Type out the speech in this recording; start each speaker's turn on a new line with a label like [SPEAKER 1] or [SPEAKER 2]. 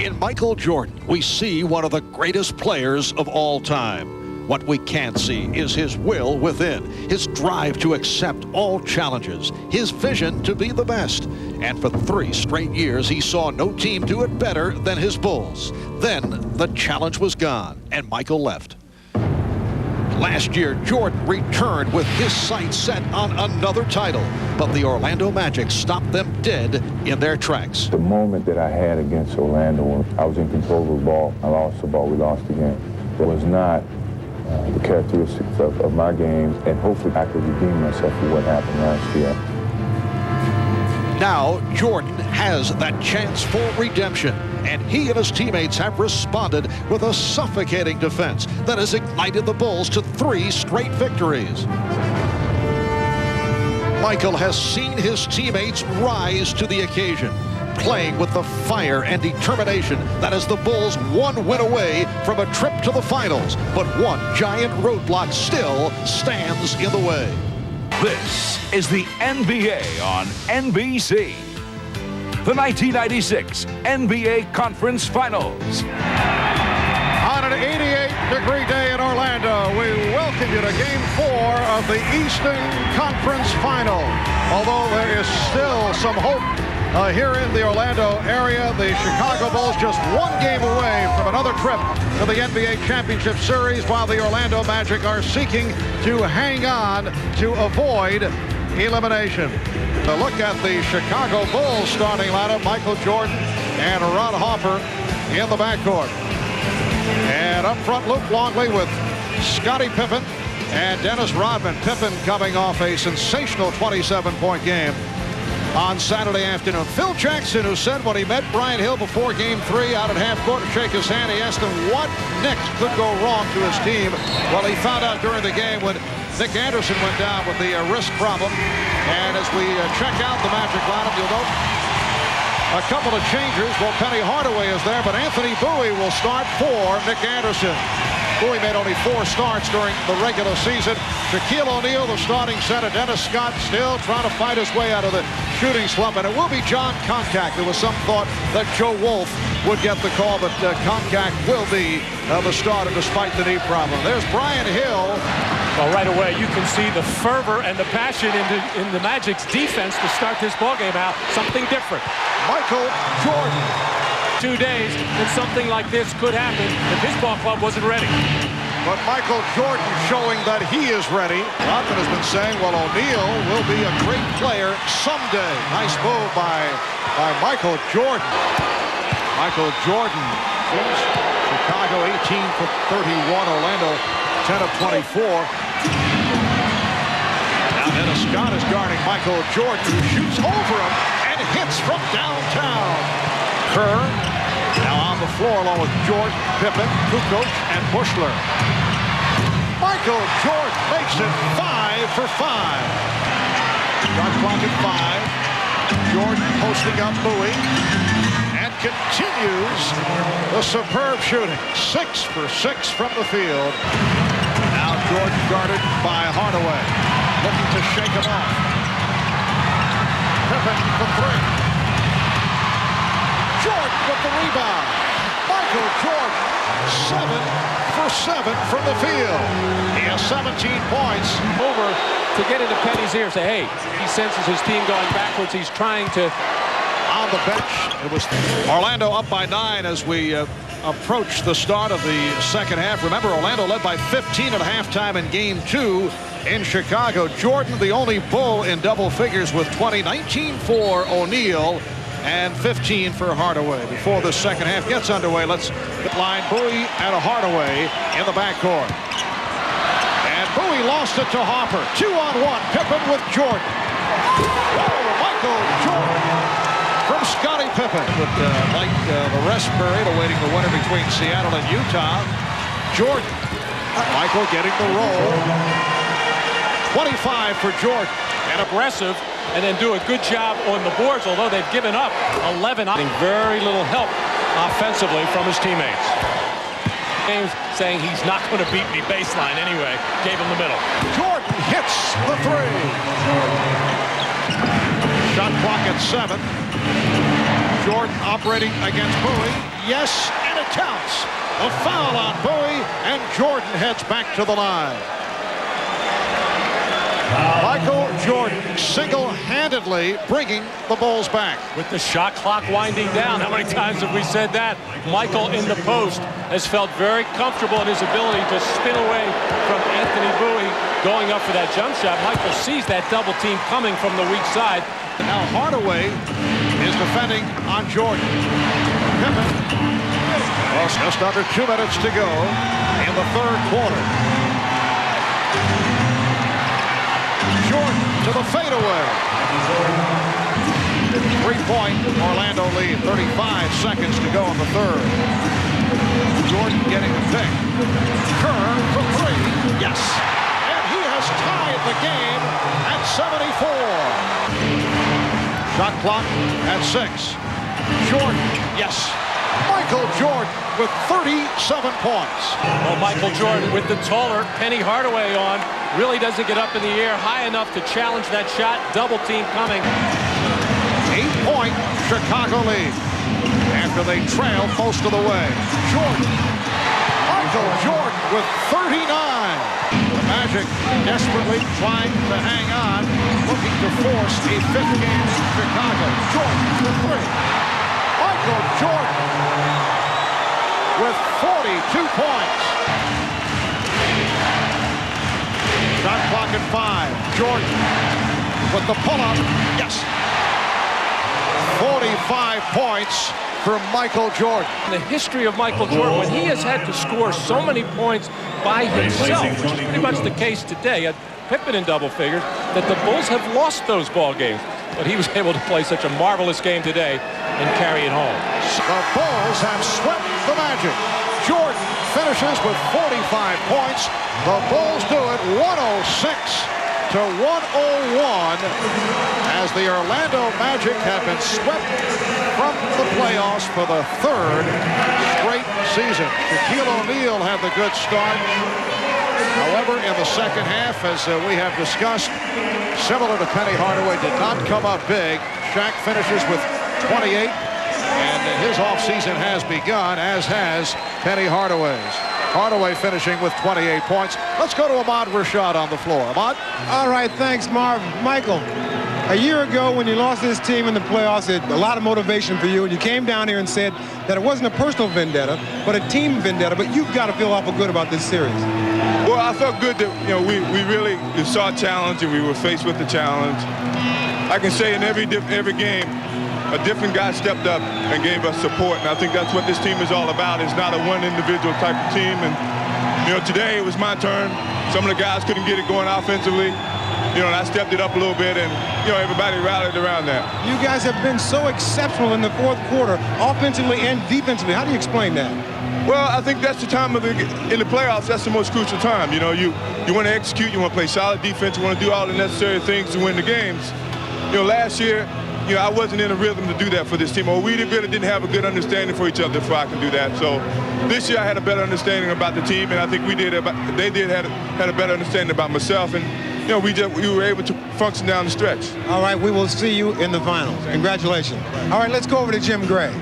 [SPEAKER 1] In Michael Jordan, we see one of the greatest players of all time. What we can't see is his will within, his drive to accept all challenges, his vision to be the best. And for 3 straight years, he saw no team do it better than his Bulls. Then the challenge was gone, and Michael left. Last year, Jordan returned with his sights set on another title, but the Orlando Magic stopped them dead in their tracks.
[SPEAKER 2] The moment that I had against Orlando, I was in control of the ball. I lost the ball. We lost the game. It was not the characteristics of my game, and hopefully I could redeem myself for what happened last year.
[SPEAKER 1] Now, Jordan has that chance for redemption, and he and his teammates have responded with a suffocating defense that has ignited the Bulls to 3 straight victories. Michael has seen his teammates rise to the occasion, playing with the fire and determination that is the Bulls 1 win away from a trip to the finals. But one giant roadblock still stands in the way.
[SPEAKER 3] This is the NBA on NBC. The 1996 NBA Conference Finals.
[SPEAKER 1] On an 88-degree day in Orlando, we welcome you to Game 4 of the Eastern Conference Final. Although there is still some hope here in the Orlando area, the Chicago Bulls just 1 game away from another trip to the NBA Championship Series, while the Orlando Magic are seeking to hang on to avoid elimination. To look at the Chicago Bulls starting lineup, Michael Jordan and Ron Harper in the backcourt. And up front, Luke Longley with Scottie Pippen and Dennis Rodman. Pippen coming off a sensational 27-point game on Saturday afternoon. Phil Jackson, who said when he met Brian Hill before Game 3 out at half court to shake his hand, he asked him what next could go wrong to his team. Well, he found out during the game when Nick Anderson went down with the wrist problem. And as we check out the Magic lineup, you'll note a couple of changers. Well, Penny Hardaway is there, but Anthony Bowie will start for Nick Anderson. Bowie made only 4 starts during the regular season. Shaquille O'Neal, the starting center. Dennis Scott still trying to fight his way out of the shooting slump. And it will be John Koncak. There was some thought that Joe Wolf would get the call, but Koncak will be the starter despite the knee problem. There's Brian Hill.
[SPEAKER 4] Well, right away, you can see the fervor and the passion in the Magic's defense to start this ballgame out. Something different.
[SPEAKER 1] Michael Jordan.
[SPEAKER 4] 2 days, and something like this could happen if his ball club wasn't ready.
[SPEAKER 1] But Michael Jordan showing that he is ready. Rodman has been saying, well, O'Neal will be a great player someday. Nice move by Michael Jordan. Michael Jordan, Chicago 18 for 31, Orlando 10 of 24. Now Dennis Scott is guarding Michael Jordan, who shoots over him and hits from downtown. Kerr now on the floor along with Jordan, Pippen, Kukoc, and Buechler. Michael Jordan makes it 5 for 5. Shot clock at 5. Jordan posting up Bowie and continues the superb shooting. 6 for 6 from the field. Now Jordan guarded by Hardaway, looking to shake him off. Pippen for 3. Jordan with the rebound. Michael Jordan, 7 for 7 from the field. He has 17 points.
[SPEAKER 4] Over to get into Penny's ear, say, hey, he senses his team going backwards. He's trying to.
[SPEAKER 1] On the bench, it was Orlando up by 9 as we approach the start of the second half. Remember, Orlando led by 15 at halftime in Game 2 in Chicago. Jordan, the only Bull in double figures with 20, 19 for O'Neal, and 15 for Hardaway. Before the second half gets underway, let's line Bowie and Hardaway in the backcourt. And Bowie lost it to Harper. 2-on-1, Pippen with Jordan. Oh, Michael Jordan from Scottie Pippen. But like the rest parade awaiting the winner between Seattle and Utah, Jordan. Michael getting the roll. 25 for Jordan.
[SPEAKER 4] And aggressive, and then do a good job on the boards, although they've given up 11. Very little help offensively from his teammates. James saying he's not going to beat me baseline anyway. Gave him the middle.
[SPEAKER 1] Jordan hits the 3. Shot clock at 7. Jordan operating against Bowie. Yes, and it counts. A foul on Bowie, and Jordan heads back to the line. Michael Jordan single-handedly bringing the Bulls back.
[SPEAKER 4] With the shot clock winding down, how many times have we said that? Michael in the post has felt very comfortable in his ability to spin away from Anthony Bowie going up for that jump shot. Michael sees that double team coming from the weak side.
[SPEAKER 1] Now Hardaway is defending on Jordan. Pippen. Well, just under 2 minutes to go in the third quarter. Jordan to the fadeaway. 3-point Orlando lead. 35 seconds to go in the third. Jordan getting the pick. Kerr for 3. Yes. And he has tied the game at 74. Shot clock at 6. Jordan. Yes. Michael Jordan with 37 points.
[SPEAKER 4] Well, Michael Jordan with the taller Penny Hardaway on really doesn't get up in the air high enough to challenge that shot. Double team coming.
[SPEAKER 1] 8-point Chicago lead after they trail most of the way. Jordan. Michael Jordan with 39. The Magic desperately trying to hang on, looking to force a 5th game in Chicago. Jordan for 3. Michael Jordan with 42 points. Shot clock at 5. Jordan with the pull-up. Yes. 45 points for Michael Jordan.
[SPEAKER 4] In the history of Michael Jordan, when he has had to score so many points by himself, which is pretty much the case today, at Pippen in double figures, that the Bulls have lost those ball games. But he was able to play such a marvelous game today and carry it home.
[SPEAKER 1] The Bulls have swept the Magic. Jordan finishes with 45 points. The Bulls do it 106 to 101 as the Orlando Magic have been swept from the playoffs for the 3rd straight season. Shaquille O'Neal had the good start. However, in the second half, as we have discussed, similar to Penny Hardaway, did not come up big. Shaq finishes with 28, and his offseason has begun, as has Penny Hardaway's. Hardaway finishing with 28 points. Let's go to Ahmad Rashad on the floor. Ahmad?
[SPEAKER 5] All right, thanks, Marv. Michael, a year ago when you lost this team in the playoffs, it had a lot of motivation for you, and you came down here and said that it wasn't a personal vendetta, but a team vendetta, but you've got to feel awful good about this series.
[SPEAKER 2] Well, I felt good that, we really saw a challenge and we were faced with the challenge. I can say in every game, a different guy stepped up and gave us support, and I think that's what this team is all about. It's not a one individual type of team, and today it was my turn. Some of the guys couldn't get it going offensively, and I stepped it up a little bit, and everybody rallied around that.
[SPEAKER 5] You guys have been so exceptional in the fourth quarter, offensively and defensively. How do you explain that?
[SPEAKER 2] Well, I think that's the time in the playoffs. That's the most crucial time. You want to execute, you want to play solid defense, you want to do all the necessary things to win the games. Last year, I wasn't in a rhythm to do that for this team, or we really didn't have a good understanding for each other before I could do that. So this year I had a better understanding about the team, and I think they had a better understanding about myself, and we were able to function down the stretch.
[SPEAKER 5] All right, we will see you in the finals. Congratulations. All right, let's go over to Jim Gray.